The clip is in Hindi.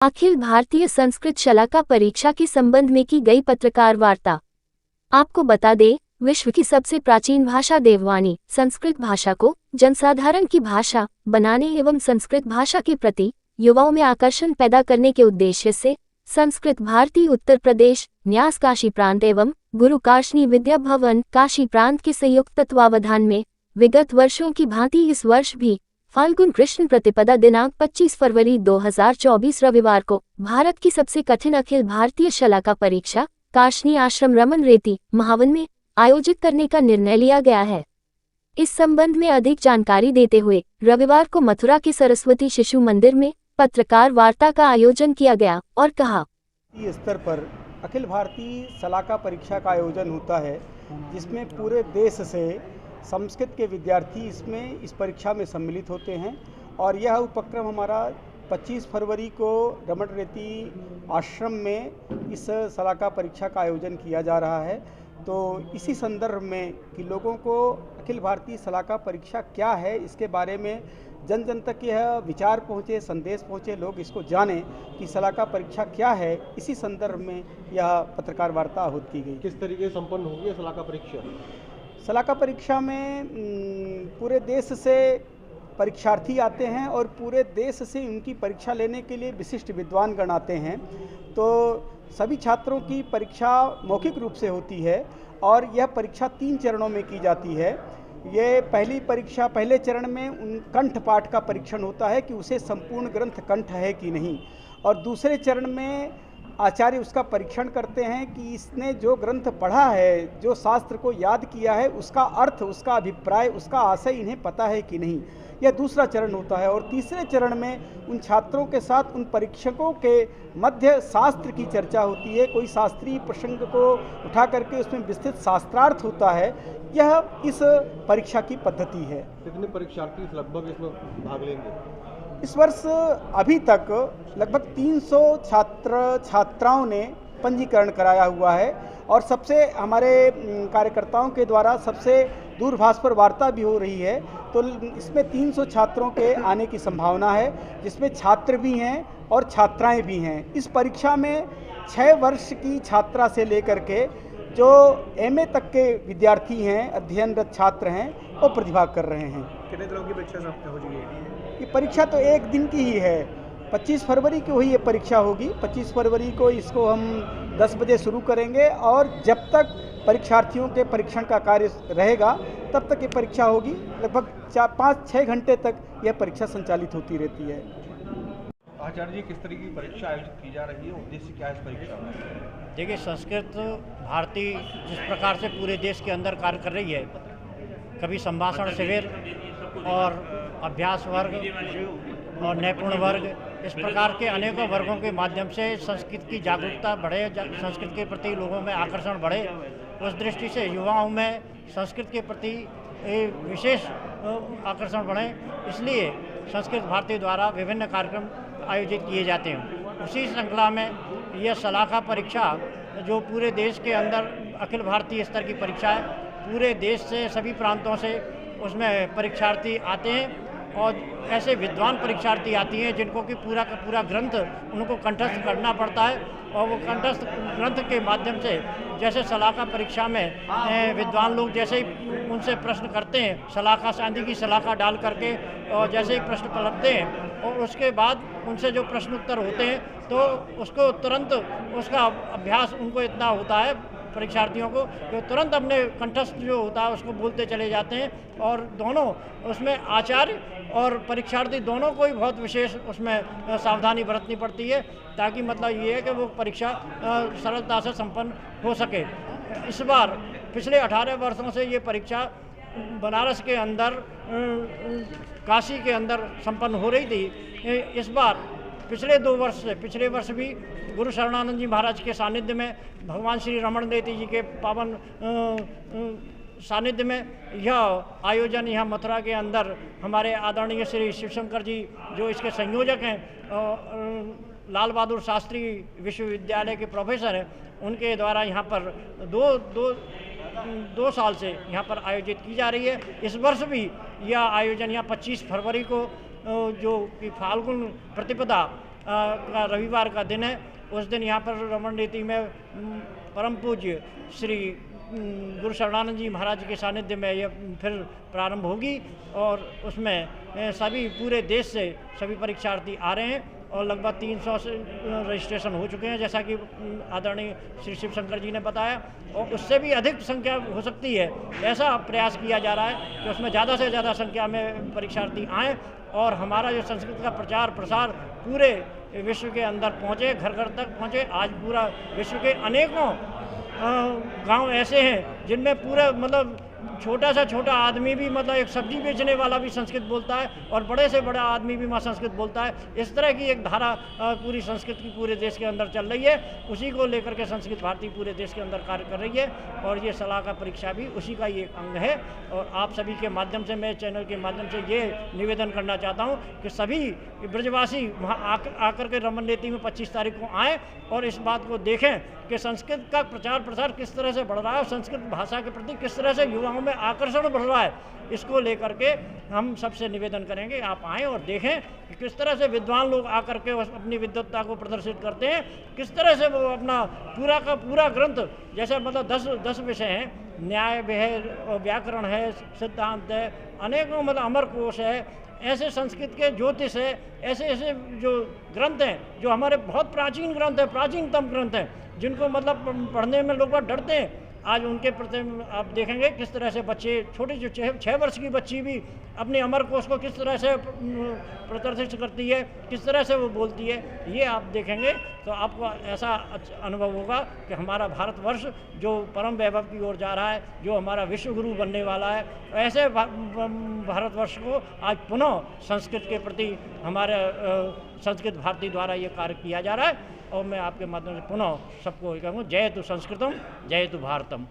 अखिल भारतीय संस्कृत शलाका परीक्षा के संबंध में की गई पत्रकार वार्ता। आपको बता दें, विश्व की सबसे प्राचीन भाषा देववाणी संस्कृत भाषा को जनसाधारण की भाषा बनाने एवं संस्कृत भाषा के प्रति युवाओं में आकर्षण पैदा करने के उद्देश्य से संस्कृत भारती उत्तर प्रदेश न्यास काशी प्रांत एवं गुरु काशनी विद्या भवन काशी प्रांत के संयुक्त तत्वावधान में विगत वर्षों की भांति इस वर्ष भी फाल्गुन कृष्ण प्रतिपदा दिनांक 25 फरवरी 2024 रविवार को भारत की सबसे कठिन अखिल भारतीय शलाका परीक्षा काशनी आश्रम रमन रेती महावन में आयोजित करने का निर्णय लिया गया है। इस संबंध में अधिक जानकारी देते हुए रविवार को मथुरा के सरस्वती शिशु मंदिर में पत्रकार वार्ता का आयोजन किया गया और कहा, स्तर पर अखिल भारतीय शलाका परीक्षा का आयोजन होता है, जिसमें पूरे देश से संस्कृत के विद्यार्थी इस परीक्षा में सम्मिलित होते हैं। और यह उपक्रम हमारा 25 फरवरी को रमन रेती आश्रम में इस शलाका परीक्षा का आयोजन किया जा रहा है। तो इसी संदर्भ में कि लोगों को अखिल भारतीय शलाका परीक्षा क्या है, इसके बारे में जन जन तक यह विचार पहुँचे, संदेश पहुँचे, लोग इसको जानें कि शलाका परीक्षा क्या है। इसी संदर्भ में यह पत्रकार वार्ता आहूत की गई। किस तरीके से संपन्न होगी शलाका परीक्षा? शलाका परीक्षा में पूरे देश से परीक्षार्थी आते हैं और पूरे देश से उनकी परीक्षा लेने के लिए विशिष्ट विद्वानगण आते हैं। तो सभी छात्रों की परीक्षा मौखिक रूप से होती है और यह परीक्षा 3 चरणों में की जाती है। ये पहली परीक्षा पहले चरण में उन कंठ पाठ का परीक्षण होता है कि उसे संपूर्ण ग्रंथ कंठ है कि नहीं, और दूसरे चरण में आचार्य उसका परीक्षण करते हैं कि इसने जो ग्रंथ पढ़ा है, जो शास्त्र को याद किया है, उसका अर्थ, उसका अभिप्राय, उसका आशय इन्हें पता है कि नहीं। यह दूसरा चरण होता है। और तीसरे चरण में उन छात्रों के साथ उन परीक्षकों के मध्य शास्त्र की चर्चा होती है। कोई शास्त्रीय प्रसंग को उठा करके उसमें विस्तृत शास्त्रार्थ होता है। यह इस परीक्षा की पद्धति है। कितने परीक्षार्थी लगभग इसमें भाग लेंगे? इस वर्ष अभी तक लगभग 300 छात्राओं ने पंजीकरण कराया हुआ है और सबसे हमारे कार्यकर्ताओं के द्वारा सबसे दूरभाष पर वार्ता भी हो रही है। तो इसमें 300 छात्रों के आने की संभावना है, जिसमें छात्र भी हैं और छात्राएं भी हैं। इस परीक्षा में 6 वर्ष की छात्रा से लेकर के जो MA तक के विद्यार्थी हैं, अध्ययनरत छात्र हैं, वो प्रतिभाग कर रहे हैं। कितने दिनों की परीक्षा समाप्त हो जाएगी? ये परीक्षा तो 1 दिन की ही है। 25 फरवरी को ही ये परीक्षा होगी। 25 फरवरी को इसको हम 10 बजे शुरू करेंगे और जब तक परीक्षार्थियों के परीक्षण का कार्य रहेगा तब तक ये परीक्षा होगी। लगभग 5-6 घंटे तक यह परीक्षा संचालित होती रहती है। आचार्य जी, किस तरीके की परीक्षा आयोजित की जा रही है? उद्देश्य क्या है इस परीक्षा में? देखिए, संस्कृत भारती जिस प्रकार से पूरे देश के अंदर कार्य कर रही है, कभी संभाषण शिविर और अभ्यास वर्ग और नैपुण वर्ग, इस प्रकार के अनेकों वर्गों के माध्यम से संस्कृत की जागरूकता बढ़े, संस्कृत के प्रति लोगों में आकर्षण बढ़े। उस दृष्टि से युवाओं में संस्कृत के प्रति विशेष आकर्षण बढ़े, इसलिए संस्कृत भारती द्वारा विभिन्न कार्यक्रम आयोजित किए जाते हैं। उसी श्रृंखला में यह शलाका परीक्षा जो पूरे देश के अंदर अखिल भारतीय स्तर की परीक्षा है, पूरे देश से सभी प्रांतों से उसमें परीक्षार्थी आते हैं और ऐसे विद्वान परीक्षार्थी आती हैं जिनको कि पूरा का पूरा ग्रंथ उनको कंठस्थ करना पड़ता है। और वो कंठस्थ ग्रंथ के माध्यम से, जैसे शलाका परीक्षा में विद्वान लोग जैसे ही उनसे प्रश्न करते हैं, शलाका चांदी की शलाका डाल करके, और जैसे ही प्रश्न पलटते हैं और उसके बाद उनसे जो प्रश्न उत्तर होते हैं तो उसको तुरंत उसका अभ्यास उनको इतना होता है परीक्षार्थियों को, जो तुरंत अपने कंठस्थ जो होता है उसको बोलते चले जाते हैं। और दोनों उसमें आचार्य और परीक्षार्थी दोनों को ही बहुत विशेष उसमें सावधानी बरतनी पड़ती है, ताकि मतलब ये है कि वो परीक्षा सरलता से संपन्न हो सके। इस बार पिछले 18 वर्षों से ये परीक्षा बनारस के अंदर, काशी के अंदर संपन्न हो रही थी। इस बार पिछले वर्ष भी गुरु शरणानंद जी महाराज के सानिध्य में, भगवान श्री रमन रेती जी के पावन सानिध्य में यह आयोजन यहाँ मथुरा के अंदर हमारे आदरणीय श्री शिवशंकर जी जो इसके संयोजक हैं, लाल बहादुर शास्त्री विश्वविद्यालय के प्रोफेसर हैं, उनके द्वारा यहाँ पर दो साल से यहाँ पर आयोजित की जा रही है। इस वर्ष भी यह आयोजन यहाँ 25 फरवरी को जो कि फाल्गुन प्रतिपदा का रविवार का दिन है। उस दिन यहाँ पर रमण नीति में परम पूज्य श्री गुरु शरणानंद जी महाराज के सानिध्य में यह फिर प्रारंभ होगी और उसमें सभी पूरे देश से सभी परीक्षार्थी आ रहे हैं और लगभग 300 से रजिस्ट्रेशन हो चुके हैं, जैसा कि आदरणीय श्री शिव शंकर जी ने बताया, और उससे भी अधिक संख्या हो सकती है। ऐसा प्रयास किया जा रहा है कि उसमें ज़्यादा से ज़्यादा संख्या में परीक्षार्थी आएँ और हमारा जो संस्कृत का प्रचार प्रसार पूरे विश्व के अंदर पहुँचे, घर घर तक पहुँचे। आज पूरा विश्व के अनेकों गांव ऐसे हैं जिनमें पूरे मतलब छोटा सा छोटा आदमी भी मतलब एक सब्जी बेचने वाला भी संस्कृत बोलता है और बड़े से बड़ा आदमी भी वहाँ संस्कृत बोलता है। इस तरह की एक धारा पूरी संस्कृत की पूरे देश के अंदर चल रही है। उसी को लेकर के संस्कृत भारती पूरे देश के अंदर कार्य कर रही है और ये सलाहकार परीक्षा भी उसी का ही एक अंग है। और आप सभी के माध्यम से, मैं चैनल के माध्यम से ये निवेदन करना चाहता हूँ कि सभी ब्रजवासी वहाँ आकर के रमण नीति में 25 तारीख को आएँ और इस बात को देखें कि संस्कृत का प्रचार प्रसार किस तरह से बढ़ रहा है और संस्कृत भाषा के प्रति किस तरह से युवाओं में आकर्षण बढ़ रहा है। इसको लेकर के हम सबसे निवेदन करेंगे आप आएँ और देखें कि किस तरह से विद्वान लोग आकर के अपनी विद्वत्ता को प्रदर्शित करते हैं, किस तरह से वो अपना पूरा का पूरा ग्रंथ, जैसे मतलब 10 विषय हैं, न्याय है, व्याकरण है, सिद्धांत है, अनेकों मतलब अमरकोश है, ऐसे संस्कृत के ज्योतिष है, ऐसे ऐसे जो ग्रंथ हैं जो हमारे बहुत प्राचीन ग्रंथ हैं, प्राचीनतम ग्रंथ हैं, जिनको मतलब पढ़ने में लोग बहुत डरते हैं। आज उनके प्रति आप देखेंगे किस तरह से बच्चे, छोटे जो 6 वर्ष की बच्ची भी अपने अमरकोश को किस तरह से प्रदर्शित करती है, किस तरह से वो बोलती है, ये आप देखेंगे तो आपको ऐसा अनुभव होगा कि हमारा भारतवर्ष जो परम वैभव की ओर जा रहा है, जो हमारा विश्व गुरु बनने वाला है, ऐसे भारतवर्ष को आज पुनः संस्कृत के प्रति हमारे संस्कृत भारती द्वारा ये कार्य किया जा रहा है। और मैं आपके माध्यम से पुनः सबको कहूँ, जय तु संस्कृतम, जय तु भारतम।